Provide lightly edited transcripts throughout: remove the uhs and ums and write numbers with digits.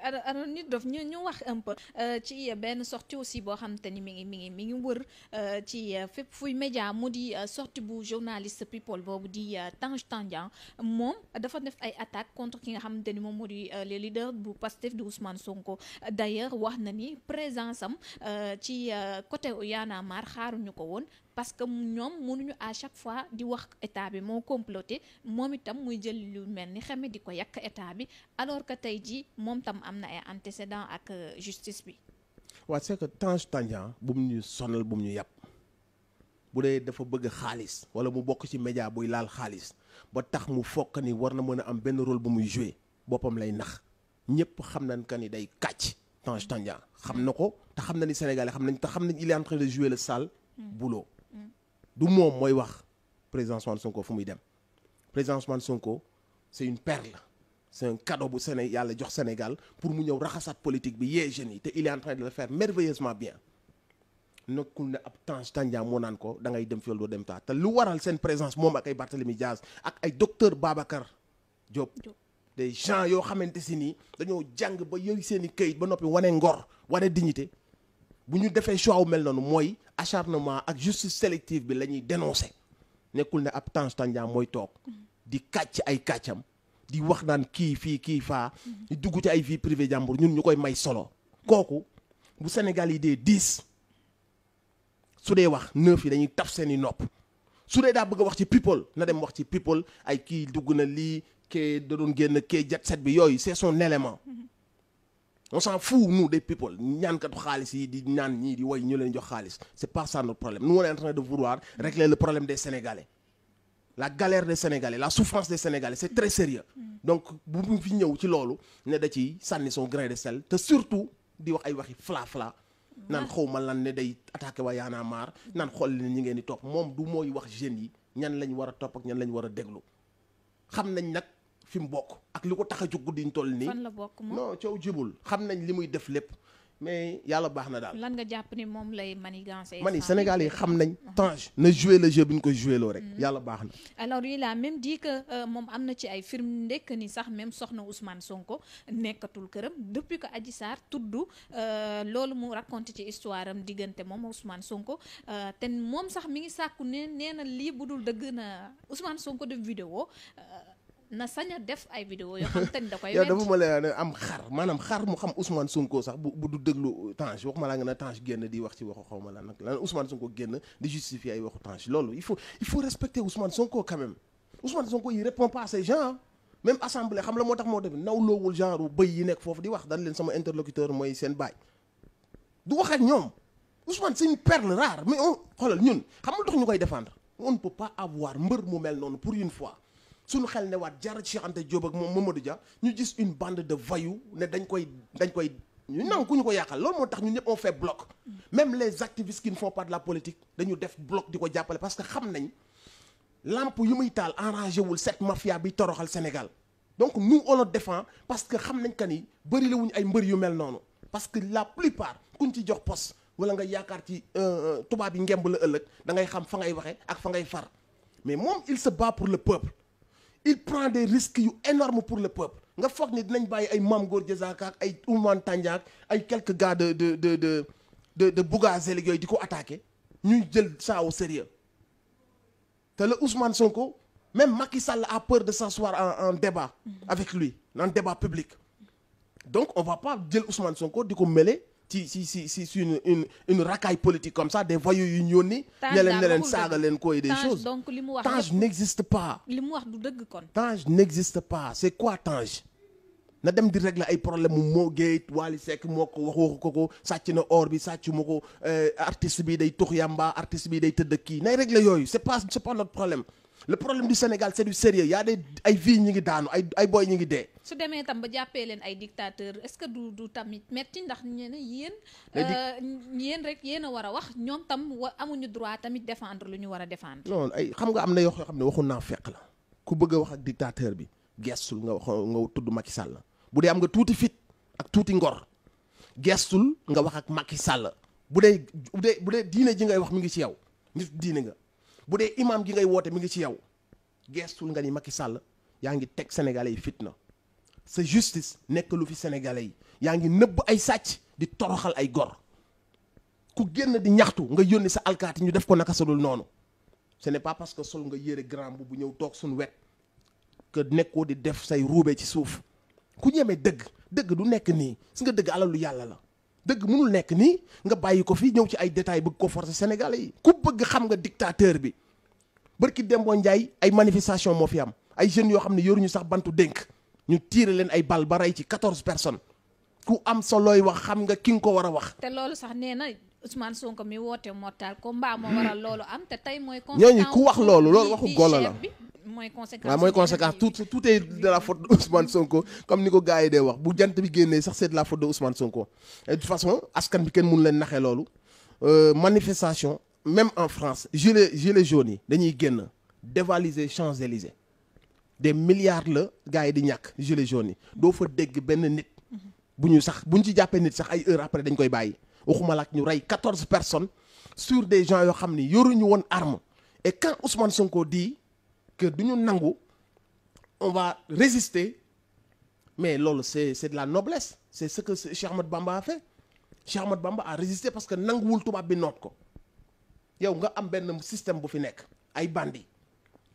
alors nit dof ñu wax un peu ci benn sortie aussi boo xam te ni mi ngi wër ci fépp fuy média mu di sortie bu journaliste people boobu di Tange Tandian moom dafa def ay attaques contre ki nga xamante ni moom moo di le leader bu Pastef di Ousmane Sonko d'ailleurs wax na ni présence am ci côté Y'en a marre xaaruñu ko woon parce que ñoom mënuñu à chaque fois di wax état bi moo comploté moom itam muy jël lu mel ni xame di ko yàq état bi alors que tey jii moom tam am na ay antécédents ak justice bi. waaw c'est que Tange Tandian bu mu ñu sonal bu mu ñu yàpp bu dee dafa bëgg xaalis wala mu bokk ci média buy laal xaalis ba tax mu fokk ni war na mën a am benn rôle bu muy jouer boppam lay nax ñëpp xam nañ que ni day kàcc Tange Tandian xam na ko te xam na ni Sénégalais xam nañ te xam nañ il est en train de jouer le sale boulot. du moom mooy wax président Ousmane Sonko fu muy dem président Ousmane Sonko c'est une perle c'est un cadeau bu Sénégal yàlla jox Sénégal pour mu ñëw raxasaat politique bi yee jeunes yi te il est en train de le faire merveilleusement bien nekkul ne ab Tange Tandian moo naan ko da ngay dem fi wala doo dem taa te lu waral seen présence moom ak ay Barthélémy Diaz ak ay docteur Babacar Diop des gens yoo xamante si nii dañoo jàng ba yooyu seen i këyit ba noppi wane ngor wane dignité bu ñu defee choix wu mel noonu mooy acharnement ak justice sélective bi la ñuy dénoncer nekkul ne ab Tange Tandian mooy toog di kàcc ay kàccam di wax naan kii fii kii faa di dugg ci ay vie privée jàmbur ñun ñu koy may solo kooku bu Sénégal yi dee 10 su dee wax 9 yi dañuy taf seen i nopp su dee daa bëgg a wax ci people na dem wax ci people ay kii dugg na lii kee da doon génn kee jet set bi yooyu c'est son élément on s'en fout nous des people ñaankatu xaalis yi di ñaan ñii di woy ñu leen jox xaalis c'est pas ça notre problème nous on est en train de vouloir régler le problème des Sénégalais la galère des Sénégalais la souffrance des Sénégalais c'est très sérieux donc bu mu fi ñëw ci loolu ne da ci sànni son grain de sel te surtout di wax ay waxi fla naan xaw ma lan ne day attaqué waa Y'en a marre naan xool leen ñi ngeen di topp moom du mooy wax jeunes yi ñan lañ war a topp ak ñan lañ war a déglu xam nañ nag fi mu bokk ak li ko tax a jóg guddiñ toll nii. fan la bokk moom non coow jibul xam nañ li muy def lépp mais yàlla baax na daal. lan nga jàpp ni moom lay manigancé. mani Sénégal yi xam nañ. Tange na jouer le jeu bi ñu koy jouer loo rek. yàlla baax na. alors il a même dit que moom am na ci ay firme ndekk ni sax même soxna Ousmane Sonko nekkatul këram depuis que Adji Sarr tudd loolu mu raconté ci histoire am diggante moom Ousmane Sonko te moom sax mi ngi sàkku ne nee na lii budul dëgg na Ousmane Sonko def vidéo na sañ a def ay vidéo yoo xam te ni da koy. yow dafa ma la ne am xar maanaam xar mu xam Ousmane Sonko sax bu du déglu Tange waxuma laa nga ne Tange génn di wax ci waxu xaw ma lan nag lan Ousmane Sonko génn di justifier ay waxu Tange loolu il faut respecter Ousmane Sonko quand même Ousmane Sonko il répond pas à ces gens même assemblée xam la moo tax moo def nawloowul genre bëy yi nekk foofu di wax dañ leen sama interlocuteur mooy seen baay du wax ak ñoom Ousmane c'est une perle rare mais on xoolal ñun xam nga tax ñu koy défendre on ne peut pas avoir mbër mu mel noonu pour une fois. suñu xel ne waat jar Cheikh Anta Diop ak moom Mamadou Dia ñu gis une bande de voyous ne dañ koy ñu nangu ku ñu ko yàqal loolu moo tax ñun ñëpp on fait bloc même les activistes qui ne font pas de la politique dañu def bloc di ko jàppale parce que xam nañ lampe yu muy taal enragé wul cette mafia bi toroxal Sénégal donc nous on le défend parce que xam nañ que ni bëri la wuñ ay mbër yu mel noonu parce que la plupart kuñ ci jox poste wala nga yaakaar ci tubaab yi ngemb la ëllëg da ngay xam fa ngay waxee ak fa ngay far mais moom il se bat pour le peuple il prend des risques yu énormes pour le peuple nga foog ni dinañ bàyyi ay Mame Gor Diazaka ak ay Ousmane Tandian ay quelques gars de Bougazelli yooyu di ko attaqué ñuy jël ça au sérieux te le Ousmane Sonko même Macky Sall a peur de s'asseoir en débat avec lui en débat public donc on va pas jël Ousmane Sonko di ko mêler si une racaille politique comme ça des voyous yu ñu yónni ne leen saaga leen koy des choses donc li mu wax Tange n'existe pas li mu wax du dëgg kon Tange n'existe pas c'est quoi Tange na dem di régler ay problème mu moo géet Wally Seck moo ko waxu ko sàcc na or bi sàcc ma ko artiste bi day tux yamba artiste bi day tëdd kii nay régler yooyu c'est pas notre problème le problème du Sénégal c'est du sérieux y a des ay vies ñi ngi daanu ay boy ñi ngi dee. su demee tam ba jàppee leen ay dictateurs est-ce que du tamit metti ndax ñu ne yéen rek yéen a war a wax ñoom tam amuñu droit tamit défendre lu ñu war a défendre. non ay xam nga am na yoo xam ne waxu naa fekk la ku bëgg a wax ak dictateur bi gestul nga tudd Macky Sall bu dee am nga tuuti fit ak tuuti ngor gestul nga wax ak Macky Sall bu dee diine ji ngay wax mi ngi ci yow nit diine nga. bu dee imam gi ngay woote mi ngi ci yow gestul nga ni Macky Sall yaa ngi teg Sénégalais yi fitna sa justice nekk lu fi sénégalais yi yaa ngi nëbb ay sàcc di toroxal ay gor ku génn di ñaxtu nga yónni sa alkaati ñu def ko naka sadul noonu ce n'est pas parce que sol nga yére grand bu ñëw toog suñu wet que nekkoo di def say ruube ci suuf ku ñemee dëgg du nekk nii si nga dëgg alalu yàlla la dëgg mënul nekk nii nga bàyyi ko fii ñëw ci ay détails bëgg ko forcer sénégalais yi ku bëgg xam nga dictateur bi barki Dembo Ndiaye ay manifestation moo fi am ay jeunes yoo xam ne yoruñu sax bantu dénk ñu tiire leen ay bal ba rey ci 14 personnes ku am solooy wax xam nga ki nga ko war a wax. te loolu sax nee na Ousmane Sonko mi woote mortal combat moo waral loolu am te tey mooy. ñooñu ku wax loolu waxu golo la. mooy conséquence waaw mooy conséquence tout est de la faute de Ousmane Sonko comme ni ko gars yi dee wax bu jant bi génnee sax c'est de la faute de Ousmane Sonko et de toute façon askan bi kenn mënu leen naxee loolu manifestation même en France gilets jaunes yi dañuy génn dévaliser Champs-Élysées des milliards la gars yi di ñàkk gilets jaunes yi doo fa dégg benn nit bu ñu ci jàppee nit sax ay heures après dañ koy bàyyi waxuma la ak ñu rey 14 personnes sur des gens yoo xam ni yoruñu woon arme et quand Ousmane Sonko dit que du ñu nangu on va résister mais loolu c'est de la noblesse c'est ce que Cheikh Ahmadou Bamba a fait Cheikh Ahmadou Bamba a résisté parce que nanguwul tubaab bi noot ko yow nga am benn système bu fi nekk ay bandi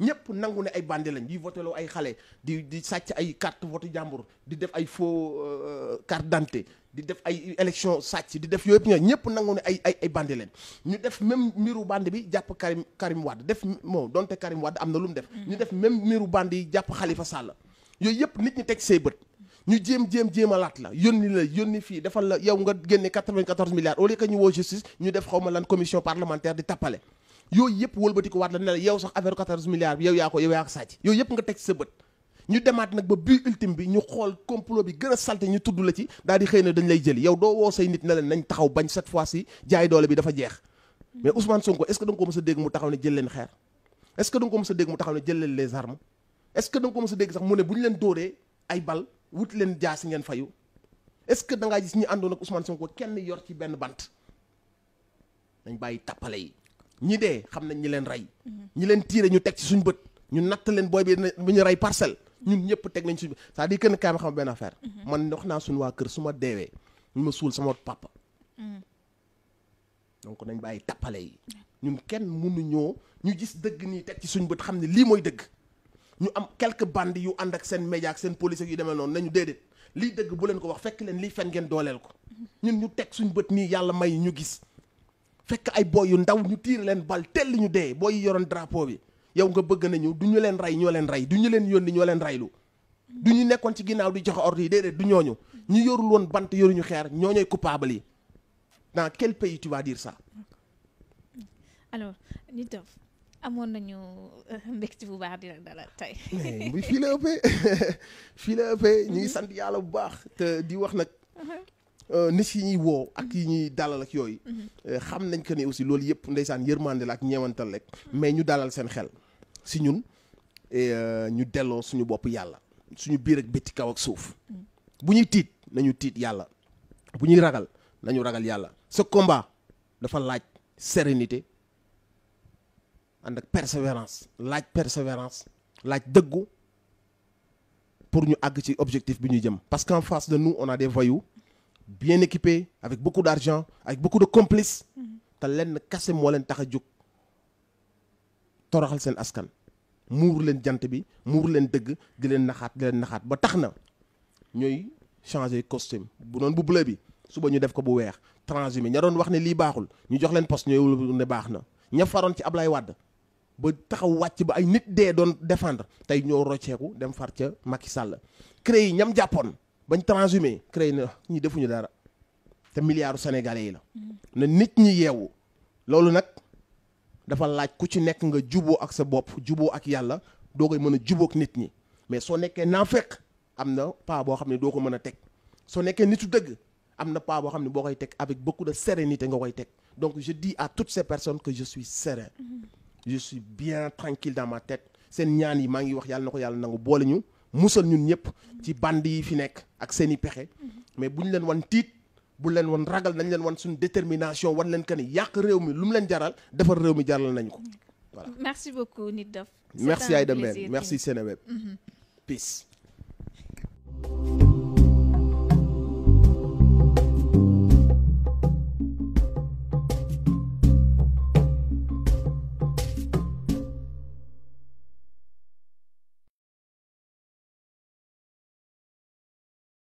ñëpp nangu ne ay bandi lañ di voteloo ay xale di sàcc ay carte vote jàmbur di def ay faux carte d'identité di def ay élection sàcc di def yooyu yëpp ñëpp nangu ne ay bandi leen ñu def même mbiru bandi bi jàpp Karim Wade def moo donte Karim Wade am na lu mu def ñu def même mbiru bandi yi jàpp Khalifa Sall yooyu yëpp nit ñi teg say bët ñu jéem a laat la yónni fii defal la yow nga génne 94 milliards au lieu que ñu woo justice ñu def xawma lan commission parlementaire di tappale yooyu yëpp wëlbati ko waat la ne la yow sax affaire 14 milliards bi yow yaa ko sàcc yooyu yëpp nga teg sa bët ñu demaat nag ba but ultime bi ñu xool complot bi gën a salte ñu tudd la ci daal di xëy na dañ lay jëli yow doo woo say nit ne leen nañ taxaw bañ cette fois-ci jaay doole bi dafa jeex mais Ousmane Sonko est-ce que da nga ko mës a dégg mu taxaw ne jël leen xeer est-ce que da nga ko mës a dégg mu taxaw ne jël leen les armes est-ce que da nga ko mës a dégg sax mu ne bu ñu leen dóoree ay bal wuti leen jaasi ngeen fayu est-ce que da ngaa gis ñi àndoon ak Ousmane Sonko kenn yor ci benn bant nañ bàyyi tappale yi ñi dee xam nañ ñi leen rey ñi leen tiire ñu teg ci suñ bët ñu natt leen booy bi bu ñu rey parcelle ñun ñëpp teg nañ suñ c'est-à-dire que kaay ma xam benn affaire man wax naa suñu waa kër su ma deewee ñu ma suul sama papa donc nañ bàyyi tappale yi ñun kenn mënuñoo ñu gis dëgg nii teg ci suñ bët xam ne lii mooy dëgg ñu am quelques bandes yu ànd ak seen média ak seen police yu demee noonu nañu déedéet lii dëgg bu leen ko wax fekk leen lii fen ngeen dooleel ko ñun ñu teg suñ bët nii yàlla may ñu gis fekk ay boy yu ndaw ñu tiir leen bal tell ñu dee boy yi yoroon drapeau bi yow nga bëgg nañu du ñu leen rey ñoo leen rey du ñu leen yónni ñoo leen reylu du ñu nekkoon ci ginnaaw di joxe ordre yi déedéet du ñooñu ñu yorul woon bant yoruñu xeer ñooñooy coupable yi dans quel pays tu vas dire ça. alors Nit Doff amoon nañu mbégte bu baax dina dalal tey. mais fii la ëppee ñu ngi sant yàlla bu baax te di wax nag. nit yi ñuy woo ak yi ñuy dalal ak yooyu xam nañ que ni aussi loolu yëpp ndeysaan yërmande la ak ñeewantal rek mais ñu dalal seen xel si ñun ñu delloo suñu bopp yàlla suñu biir ak bëtti kaw ak suuf bu ñuy tiit nañu tiit yàlla bu ñuy ragal nañu ragal yàlla ce combat dafa laaj sérénité ànd ak persévérance laaj dëggu pour ñu àgg ci objectif bi ñu jëm parce qu'en face de nous on a des voyous bien équipés avec beaucoup d'argent avec beaucoup de complices te lenn kase moo leen tax a jóg toroxal seen askan muur leen jant bi muur leen dëgg di leen naxaat ba tax na ñooy changer costume bu noonu bu bleu bi suba ñu def ko bu weex transhumé ña doon wax ne lii baaxul ñu jox leen poste ñooy ne baax na ña faroon ci Ablaye Wade ba taxaw wàcc ba ay nit dee doon défendre tey ñoo rocceeku dem far ca Macky Sall CREI yi ñam jàppoon bañ transhumé CREI na ñi defuñu dara te milliards sénégalais yi la na nit ñi yeewu loolu nag dafa laaj ku ci nekk nga juboo ak sa bopp juboo ak yàlla doo koy mën a juboo ak nit ñi mais soo nekkee naafeq am na pas boo xam ne doo ko mën a teg soo nekkee nitu dëgg am na pas boo xam ne boo koy teg avec beaucoup de sérénité nga koy teg donc je dis à toutes ces personnes que je suis serein je suis bien tranquille dans ma tête seen ñaan yi maa ngi wax yàlla na ko yàlla nangu boole ñu musal ñun ñëpp ci band yi fi nekk ak seen i pexe mais bu ñu leen wan tiit bu leen wan ragal nañ leen wan suñu détermination wan leen que ni yàq réew mi lu mu leen jaral defar réew mi jaral nañ ko voilà. Merci beaucoup Nit Doff. Merci Aïda Mbène merci Seneweb. Peace. Diop.